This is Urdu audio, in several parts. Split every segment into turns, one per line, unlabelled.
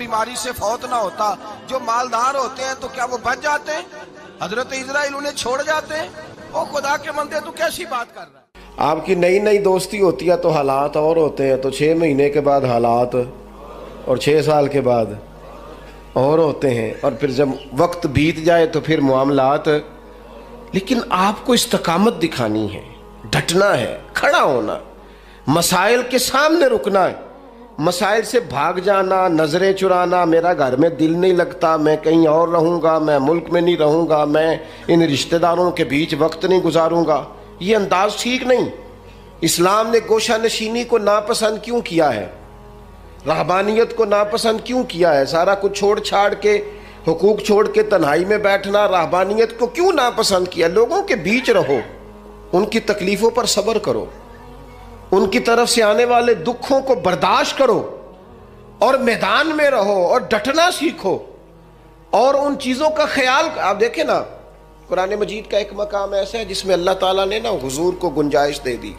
بیماری سے فوت نہ ہوتا، جو مالدار ہوتے ہیں تو کیا وہ بچ جاتے ہیں؟ حضرت اسرائیل انہیں چھوڑ جاتے ہیں؟ او خدا کے بندے تو کیسی بات کر رہا ہے؟
آپ کی نئی نئی دوستی ہوتی ہے تو حالات اور ہوتے ہیں، تو 6 مہینے کے بعد حالات اور 6 سال کے بعد اور ہوتے ہیں، اور پھر جب وقت بیت جائے تو پھر معاملات۔ لیکن آپ کو استقامت دکھانی ہے، ڈٹنا ہے، کھڑا ہونا، مسائل کے سامنے رکنا ہے، مسائل سے بھاگ جانا، نظریں چرانا، میرا گھر میں دل نہیں لگتا، میں کہیں اور رہوں گا، میں ملک میں نہیں رہوں گا، میں ان رشتہ داروں کے بیچ وقت نہیں گزاروں گا، یہ انداز ٹھیک نہیں۔ اسلام نے گوشہ نشینی کو ناپسند کیوں کیا ہے؟ رہبانیت کو ناپسند کیوں کیا ہے؟ سارا کچھ چھوڑ چھاڑ کے، حقوق چھوڑ کے تنہائی میں بیٹھنا، رہبانیت کو کیوں ناپسند کیا؟ لوگوں کے بیچ رہو، ان کی تکلیفوں پر صبر کرو، ان کی طرف سے آنے والے دکھوں کو برداشت کرو، اور میدان میں رہو اور ڈٹنا سیکھو، اور ان چیزوں کا خیال۔ آپ دیکھیں نا، قرآن مجید کا ایک مقام ایسا ہے جس میں اللہ تعالیٰ نے نا حضور کو گنجائش دے دی،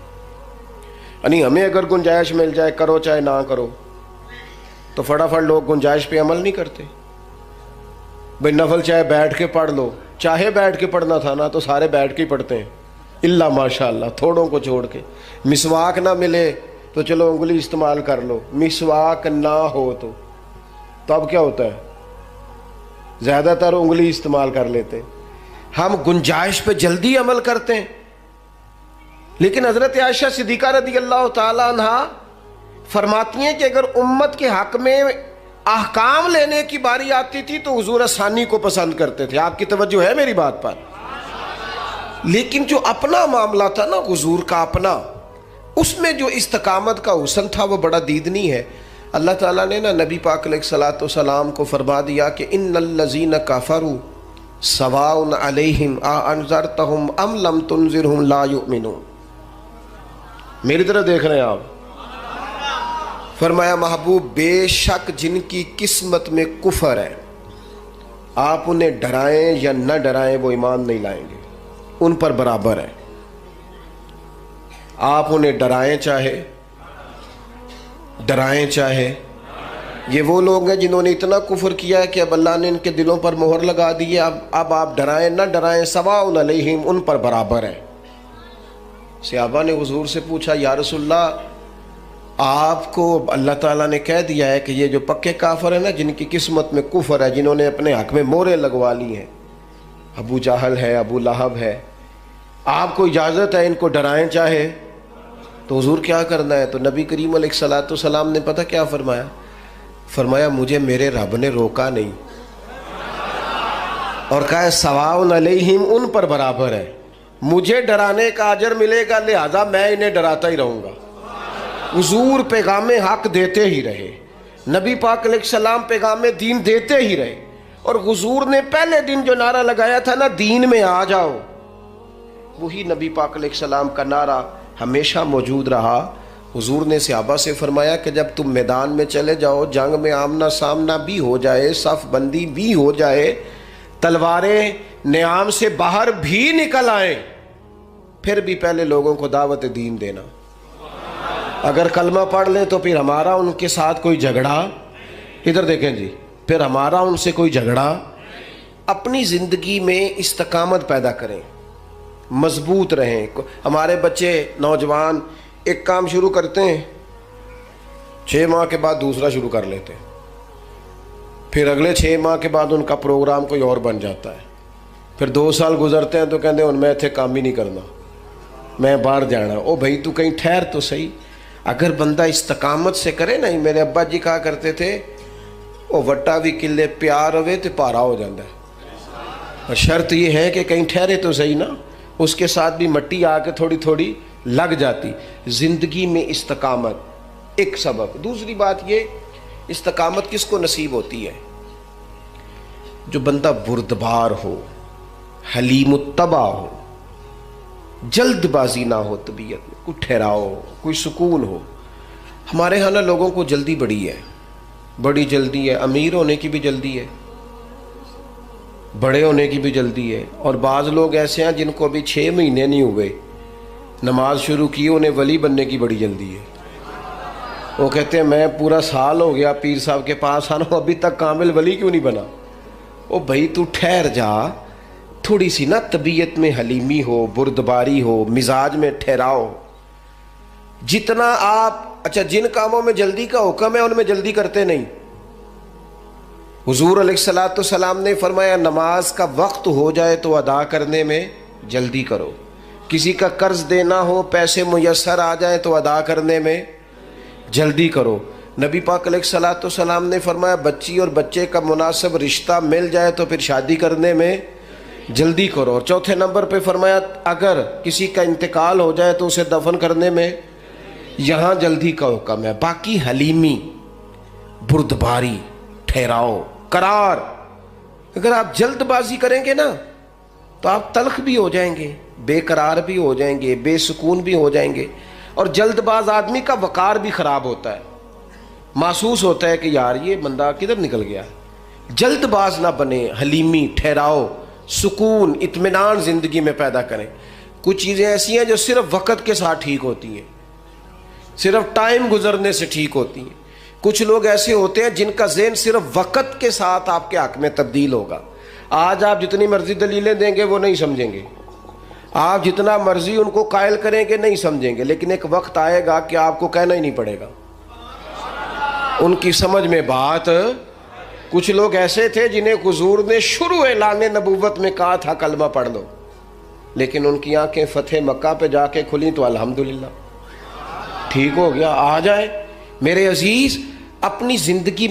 یعنی ہمیں اگر گنجائش مل جائے، کرو چاہے نہ کرو، تو فٹافٹ لوگ گنجائش پہ عمل نہیں کرتے۔ بھائی نفل چاہے بیٹھ کے پڑھ لو، چاہے بیٹھ کے پڑھنا تھا نا تو سارے بیٹھ کے ہی پڑھتے ہیں، اللہ ماشاء اللہ تھوڑوں کو چھوڑ کے۔ مسواک نہ ملے تو چلو انگلی استعمال کر لو، مسواک نہ ہو تو اب کیا ہوتا ہے؟ زیادہ تر انگلی استعمال کر لیتے ہیں۔ ہم گنجائش پہ جلدی عمل کرتے ہیں، لیکن حضرت عائشہ صدیقہ رضی اللہ تعالیٰ عنہ فرماتی ہیں کہ اگر امت کے حق میں احکام لینے کی باری آتی تھی تو حضور آسانی کو پسند کرتے تھے۔ آپ کی توجہ ہے میری بات پر؟ لیکن جو اپنا معاملہ تھا نا حضور کا اپنا، اس میں جو استقامت کا حسن تھا وہ بڑا دیدنی ہے۔ اللہ تعالیٰ نے نا نبی پاک علیہ الصلوۃ والسلام کو فرما دیا کہ ان الذین کفروا سواء علیہم اانذرتہم ام لم تنذرہم لا یؤمنون۔ میری طرح دیکھ رہے ہیں آپ؟ فرمایا محبوب بے شک جن کی قسمت میں کفر ہے، آپ انہیں ڈرائیں یا نہ ڈرائیں وہ ایمان نہیں لائیں گے، ان پر برابر ہے۔ آپ انہیں ڈرائیں چاہے، یہ وہ لوگ ہیں جنہوں نے اتنا کفر کیا ہے کہ اب اللہ نے ان کے دلوں پر مہر لگا دی ہے، اب آپ ڈرائیں نہ ڈرائیں سواء علیہم، ان پر برابر ہے۔ صحابہ نے حضور سے پوچھا یا رسول اللہ، آپ کو اللہ تعالیٰ نے کہہ دیا ہے کہ یہ جو پکے کافر ہیں نا، جن کی قسمت میں کفر ہے، جنہوں نے اپنے حق میں مہریں لگوا لی ہیں، ابو جہل ہے، ابو لہب ہے، آپ کو اجازت ہے ان کو ڈرائیں چاہے؟ تو حضور کیا کرنا ہے؟ تو نبی کریم علیہ الصلوۃ والسلام نے پتہ کیا فرمایا؟ فرمایا مجھے میرے رب نے روکا نہیں، اور کہا ہے سواء علیہم، ان پر برابر ہے، مجھے ڈرانے کا اجر ملے گا، لہذا میں انہیں ڈراتا ہی رہوں گا۔ حضور پیغام حق دیتے ہی رہے، نبی پاک علیہ السلام پیغام دین دیتے ہی رہے، اور حضور نے پہلے دن جو نعرہ لگایا تھا نا، دین میں آ جاؤ، وہی نبی پاک علیہ السلام کا نعرہ ہمیشہ موجود رہا۔ حضور نے صحابہ سے فرمایا کہ جب تم میدان میں چلے جاؤ، جنگ میں آمنا سامنا بھی ہو جائے، صف بندی بھی ہو جائے، تلواریں نیام سے باہر بھی نکل آئیں، پھر بھی پہلے لوگوں کو دعوت دین دینا۔ اگر کلمہ پڑھ لیں تو پھر ہمارا ان کے ساتھ کوئی جھگڑا، ادھر دیکھیں جی، پھر ہمارا ان سے کوئی جھگڑا۔ اپنی زندگی میں استقامت پیدا کریں، مضبوط رہیں۔ ہمارے بچے نوجوان ایک کام شروع کرتے ہیں، 6 ماہ کے بعد دوسرا شروع کر لیتے ہیں، پھر اگلے 6 ماہ کے بعد ان کا پروگرام کوئی اور بن جاتا ہے، پھر 2 سال گزرتے ہیں تو کہتے ہیں میں اتنے کام ہی نہیں کرنا، میں باہر جانا۔ او بھائی تو کہیں ٹھہر تو صحیح۔ اگر بندہ استقامت سے کرے نا، میرے ابا جی کہا کرتے تھے او وٹا بھی کلے پیار ہوئے تو پارا ہو جاتا ہے، اور شرط یہ ہے کہ کہیں ٹھہرے تو صحیح نا، اس کے ساتھ بھی مٹی آ کے تھوڑی تھوڑی لگ جاتی۔ زندگی میں استقامت ایک سبب۔ دوسری بات یہ، استقامت کس کو نصیب ہوتی ہے؟ جو بندہ بردبار ہو، حلیم الطبع ہو، جلد بازی نہ ہو طبیعت میں، کوئی ٹھہراؤ، کوئی سکون ہو۔ ہمارے ہاں نا لوگوں کو جلدی بڑی ہے، بڑی جلدی ہے، امیر ہونے کی بھی جلدی ہے، بڑے ہونے کی بھی جلدی ہے، اور بعض لوگ ایسے ہیں جن کو ابھی 6 مہینے نہیں ہوئے، نماز شروع کی، انہیں ولی بننے کی بڑی جلدی ہے۔ وہ کہتے ہیں میں پورا سال ہو گیا پیر صاحب کے پاس آنا ہوں، ابھی تک کامل ولی کیوں نہیں بنا؟ او بھائی تو ٹھہر جا، تھوڑی سی نا طبیعت میں حلیمی ہو، بردباری ہو، مزاج میں ٹھہراؤ. جتنا آپ اچھا جن کاموں میں جلدی کا حکم ہے ان میں جلدی کرتے نہیں. حضور علیہ الصلوۃ والسلام نے فرمایا نماز کا وقت ہو جائے تو ادا کرنے میں جلدی کرو. کسی کا قرض دینا ہو، پیسے میسر آ جائیں تو ادا کرنے میں جلدی کرو. نبی پاک علیہ الصلوۃ والسلام نے فرمایا بچی اور بچے کا مناسب رشتہ مل جائے تو پھر شادی کرنے میں جلدی کرو. اور چوتھے نمبر پہ فرمایا اگر کسی کا انتقال ہو جائے تو اسے دفن کرنے میں یہاں جلدی کا حکم ہے. باقی حلیمی، بردباری، ٹھہراؤ، قرار. اگر آپ جلد بازی کریں گے نا تو آپ تلخ بھی ہو جائیں گے، بے قرار بھی ہو جائیں گے، بے سکون بھی ہو جائیں گے. اور جلد باز آدمی کا وقار بھی خراب ہوتا ہے، محسوس ہوتا ہے کہ یار یہ بندہ کدھر نکل گیا. جلد باز نہ بنے، حلیمی، ٹھہراؤ، سکون، اطمینان زندگی میں پیدا کریں. کچھ چیزیں ایسی ہیں جو صرف وقت کے ساتھ ٹھیک ہوتی ہیں، صرف ٹائم گزرنے سے ٹھیک ہوتی ہیں. کچھ لوگ ایسے ہوتے ہیں جن کا ذہن صرف وقت کے ساتھ آپ کے حق میں تبدیل ہوگا. آج آپ جتنی مرضی دلیلیں دیں گے وہ نہیں سمجھیں گے، آپ جتنا مرضی ان کو قائل کریں گے نہیں سمجھیں گے، لیکن ایک وقت آئے گا کہ آپ کو کہنا ہی نہیں پڑے گا. ان کی سمجھ میں بات. کچھ لوگ ایسے تھے جنہیں حضور نے شروع اعلان نبوت میں کہا تھا کلمہ پڑھ لو، لیکن ان کی آنکھیں فتح مکہ پہ جا کے کھلیں تو الحمدللہ ٹھیک ہو گیا. آ جائے میرے عزیز اپنی زندگی